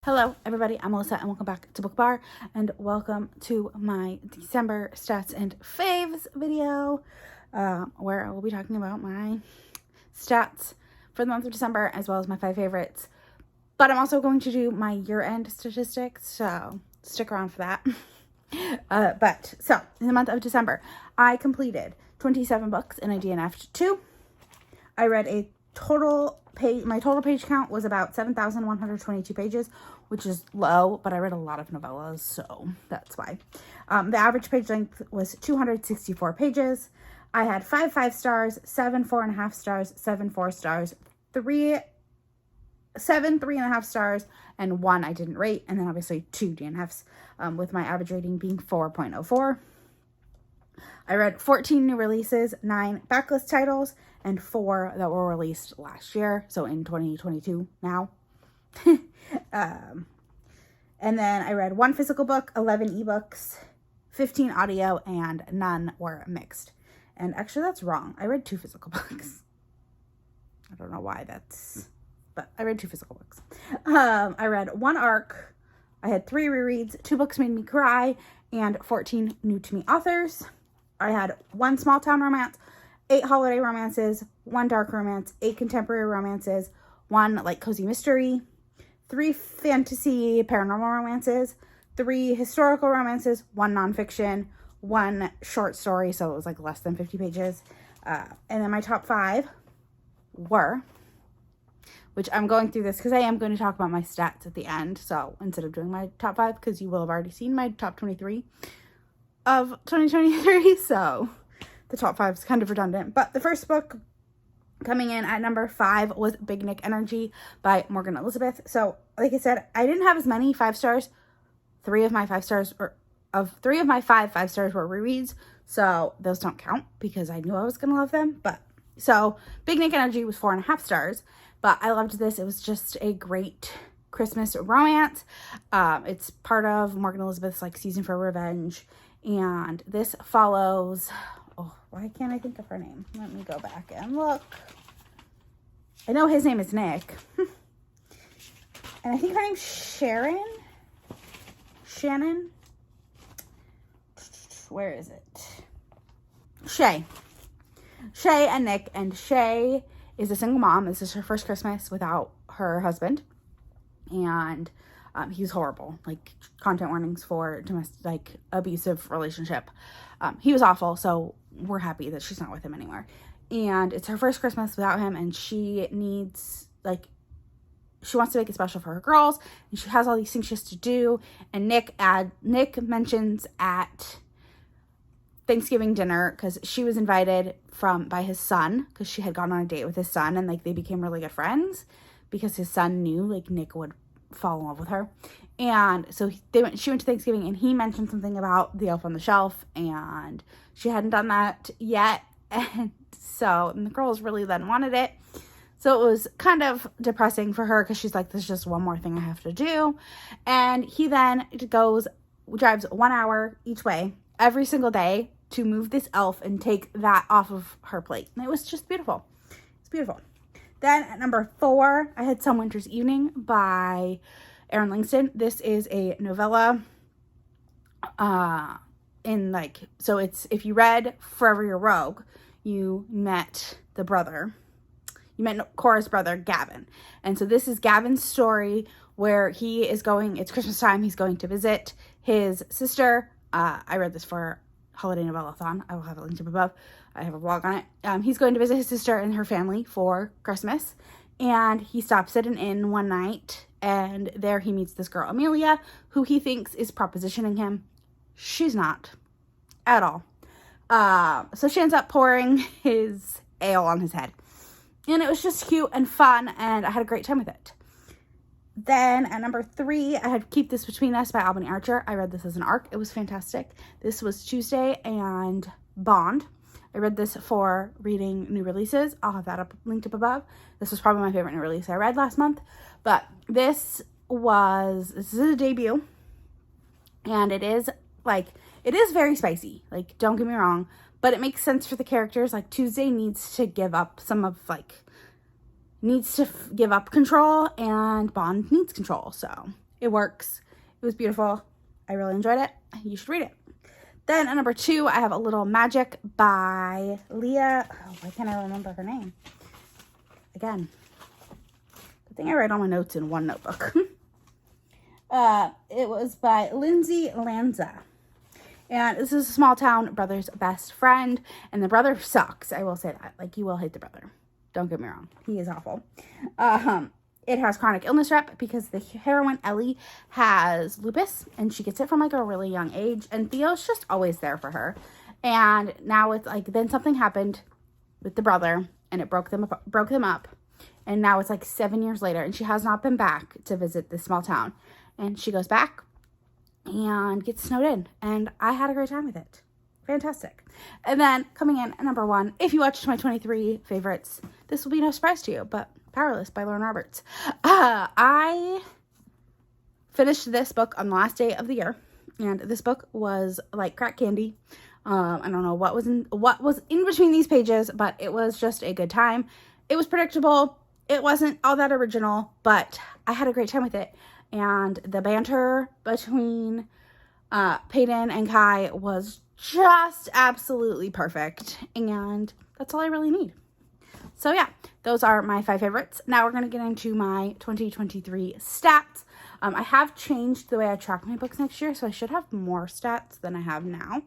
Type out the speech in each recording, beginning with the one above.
Hello everybody, I'm Melissa and welcome back to Book Bar and welcome to my December stats and faves video where I will be talking about my stats for the month of December as well as my 5 favorites. But I'm also going to do my year-end statistics, so stick around for that. So in the month of December, I completed 27 books and I DNF'd 2. I read a my total page count was about 7,122 pages, which is low, but I read a lot of novellas, so that's why. The average page length was 264 pages. I had 5 5-stars, 7 4.5 stars, 7 4 stars, 7 3.5 stars, and 1 I didn't rate, and then obviously 2 DNFs, with my average rating being 4.04. I read 14 new releases, 9 backlist titles, and 4 that were released last year, so in 2022 now. And then I read 1 physical book, 11 ebooks, 15 audio, and none were mixed. And actually that's wrong. I read 2 physical books. I don't know why but I read 2 physical books. I read 1 arc. I had 3 rereads, 2 books made me cry, and 14 new to me authors. I had 1 small town romance, 8 holiday romances, 1 dark romance, 8 contemporary romances, 1 like cozy mystery, 3 fantasy paranormal romances, 3 historical romances, 1 nonfiction, 1 short story, so it was like less than 50 pages. And then my top 5 were, which I'm going through this because I am going to talk about my stats at the end. So instead of doing my top 5, because you will have already seen my top 23 of 2023, so the top 5 is kind of redundant. But the first book coming in at number 5 was Big Nick Energy by Morgan Elizabeth. So like I said, I didn't have as many 5 stars. 3 of my 5 stars were 5 5-stars were rereads, so those don't count because I knew I was gonna love them. But so Big Nick Energy was 4.5 stars, but I loved this. It was just a great Christmas romance. It's part of Morgan Elizabeth's like season for revenge. And this follows, why can't I think of her name? Let me go back and look. I know his name is Nick. And I think her name's Shannon? Where is it? Shay and Nick. And Shay is a single mom. This is her first Christmas without her husband. And he's horrible, like content warnings for domestic, like abusive relationship. He was awful, so we're happy that she's not with him anymore. And it's her first Christmas without him, and she wants to make it special for her girls, and she has all these things she has to do. And Nick mentions at Thanksgiving dinner, because she was invited by his son, because she had gone on a date with his son, and like they became really good friends because his son knew like Nick would fall in love with her. And so she went to Thanksgiving, and he mentioned something about the Elf on the Shelf, and she hadn't done that yet, and the girls really then wanted it. So it was kind of depressing for her because she's like, there's just one more thing I have to do. And he then drives 1 hour each way every single day to move this elf and take that off of her plate. And it was just beautiful. It's beautiful. Then at number 4, I had Some Winter's Evening by Erin Langston. This is a novella. So it's, if you read Forever Your Rogue, you met Cora's brother, Gavin. And so this is Gavin's story where it's Christmas time, he's going to visit his sister. I read this for Holiday Novellathon. I will have it linked up above. I have a blog on it. He's going to visit his sister and her family for Christmas, and he stops at an inn one night, and there he meets this girl, Amelia, who he thinks is propositioning him. She's not at all. So she ends up pouring his ale on his head, and it was just cute and fun, and I had a great time with it. Then at number 3, I had Keep This Between Us by Albany Archer. I read this as an arc. It was fantastic. This was Tuesday and Bond. I read this for reading new releases. I'll have that linked up above. This was probably my favorite new release I read last month. But this is a debut. And it is very spicy. Like, don't get me wrong. But it makes sense for the characters. Like, Tuesday needs to give up control, and Bond needs control. So It works. It was beautiful. I really enjoyed it. You should read it. Then at number 2, I have A Little Magic by Leah. Oh, why can't I remember her name? Again. I think I write all my notes in one notebook. It was by Lindsey, Lanza. And this is a small town brother's best friend. And the brother sucks. I will say that. Like, you will hate the brother. Don't get me wrong. He is awful. It has chronic illness rep because the heroine, Ellie, has lupus. And she gets it from, like, a really young age. And Theo's just always there for her. And now it's, like, then something happened with the brother. And it broke them up. And now it's, like, 7 years later. And she has not been back to visit this small town. And she goes back and gets snowed in. And I had a great time with it. Fantastic. And then coming in at number 1, if you watched my 23 favorites, this will be no surprise to you, but Powerless by Lauren Roberts. I finished this book on the last day of the year. And this book was like crack candy. I don't know what was in between these pages, but it was just a good time. It was predictable. It wasn't all that original, but I had a great time with it. And the banter between Peyton and Kai was just absolutely perfect. And that's all I really need. So yeah, those are my 5 favorites. Now we're going to get into my 2023 stats. I have changed the way I track my books next year, so I should have more stats than I have now.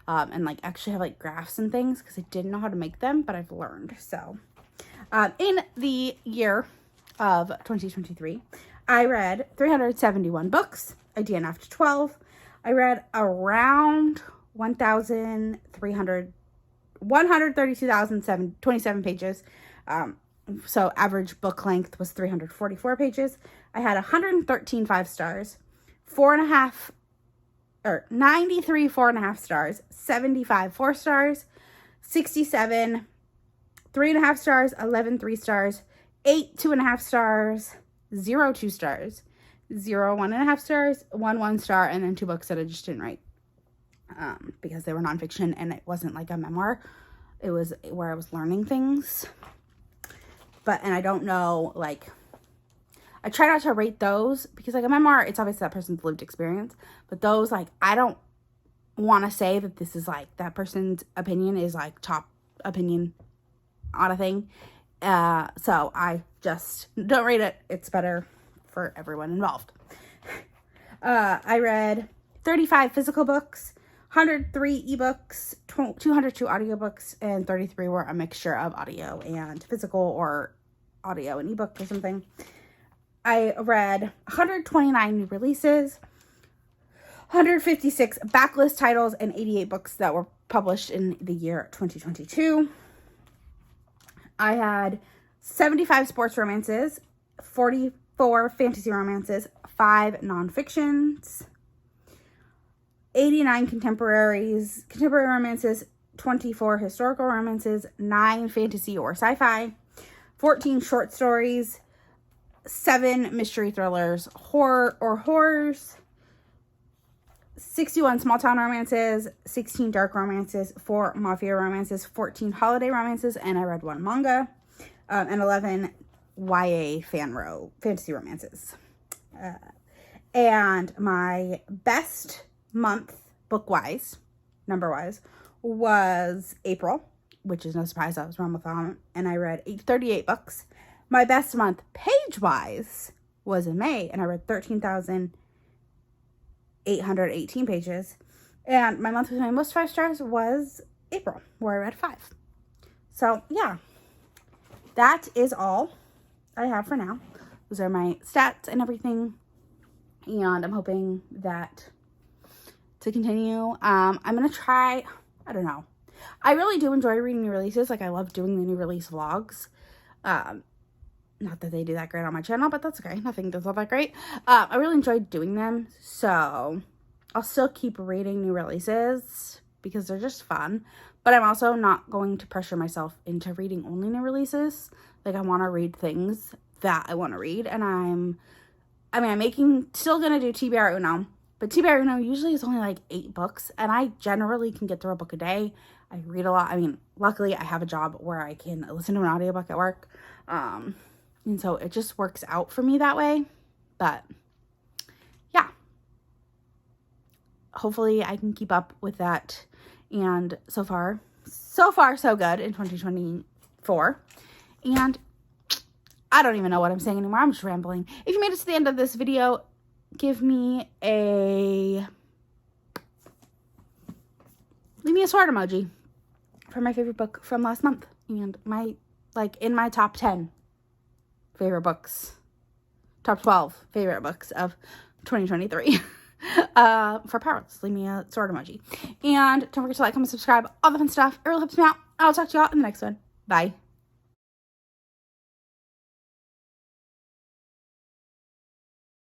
And like actually have like graphs and things because I didn't know how to make them, but I've learned. So in the year of 2023, I read 371 books. I DNF'd 12. I read around 132,027 pages. So average book length was 344 pages. I had 113 5 stars, 93 4.5 stars, 75 4 stars, 67 3.5 stars, 11 3 stars, 8 2.5 stars, 0 2 stars, 0 1.5 stars, 1 1 star, and then 2 books that I just didn't write because they were nonfiction and it wasn't like a memoir. It was where I was learning things. And I don't know, like, I try not to rate those because, like, a memoir, it's obviously that person's lived experience. But those, like, I don't want to say that this is, like, that person's opinion is, like, top opinion on a thing. So I just don't rate it. It's better for everyone involved. I read 35 physical books, 103 ebooks, 202 audiobooks, and 33 were a mixture of audio and physical or audio and ebook or something. I read 129 new releases, 156 backlist titles, and 88 books that were published in the year 2022. I had 75 sports romances, 44 fantasy romances, 5 nonfictions, 89 contemporary romances, 24 historical romances, 9 fantasy or sci-fi, 14 short stories, 7 mystery thrillers, horrors, 61 small town romances, 16 dark romances, 4 mafia romances, 14 holiday romances, and I read 1 manga, and 11 YA fantasy romances. And my best month book-wise, number-wise, was April, which is no surprise. I was Ramathon, and I read 38 books. My best month page-wise was in May, and I read 13,818 pages. And my month with my most 5 stars was April, where I read 5. So, yeah. That is all I have for now. Those are my stats and everything. And I'm hoping that to continue. I'm going to try, I don't know. I really do enjoy reading new releases. Like, I love doing the new release vlogs. Not that they do that great on my channel, but that's okay. Nothing does all that great. I really enjoyed doing them. So I'll still keep reading new releases because they're just fun. But I'm also not going to pressure myself into reading only new releases. Like, I want to read things that I want to read. And I'm still going to do TBR Uno. But TBR Uno usually is only like 8 books. And I generally can get through a book a day. I read a lot. I mean, luckily I have a job where I can listen to an audiobook at work. And so it just works out for me that way. But hopefully I can keep up with that. And so far, so good in 2024. And I don't even know what I'm saying anymore. I'm just rambling. If you made it to the end of this video, leave me a sword emoji for my favorite book from last month. And in my top 10 favorite books, top 12 favorite books of 2023 for Powerless. Leave me a sword emoji. And don't forget to like, comment, subscribe, all the fun stuff. It really helps me out. I'll talk to y'all in the next one. Bye.